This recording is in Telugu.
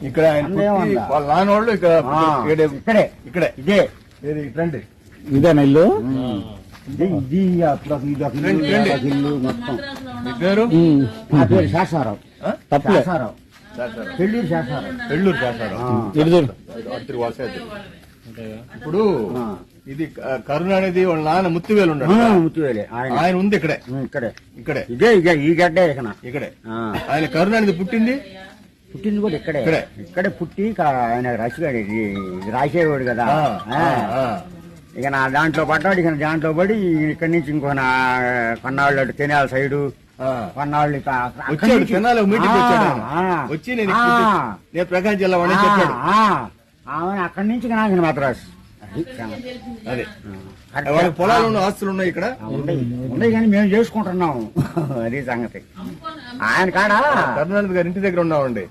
ఇక్కడ ఆయన పుట్టి వాళ్ళ నాన్నోళ్ళు ఇక్కడే ఇక్కడే ఇదే రండి. ఇదేనా ఇల్లు? ఇది ఇల్లు మొత్తం. మీ పేరు? నా పేరు శాసారావు. తప్పలే. శాసారావు, పెళ్ళూరు శాసారావు. పెళ్ళూరు చేస్తారు. ఇప్పుడు ఇది కరుణ అనేది వాళ్ళ నాన్న ముత్తువేలు ఉన్నాడు. ముత్తువేలే ఆయన ఉంది ఇక్కడే. ఇక్కడే ఇదే ఈ గడ్డ ఇక్కడే. ఆయన కరుణ అనేది పుట్టింది కూడా ఇక్కడే. ఇక్కడే పుట్టి ఆయన రాసేవాడు కదా. ఇక నా దాంట్లో పడ్డాడు. ఇక దాంట్లో పడి ఇక్కడి నుంచి ఇంకో కొన్నాళ్ళు తెనాల సైడు కొన్నాళ్ళు వచ్చాడు. మీటింగ్ వచ్చాడు. వచ్చి నేను ప్రకాశం జిల్లా వాడిని చెప్పాడు. అక్కడి నుంచి నాకు మద్రాసు. అదే వాళ్ళ పొలాలు ఉన్న ఆస్తులు ఉన్నాయి ఇక్కడ. ఉన్నాయి కానీ మేము చేసుకుంటున్నాము. అది సంగతి. ఆయన కాడ కరుణానిధి గారి ఇంటి దగ్గర ఉన్నామండి.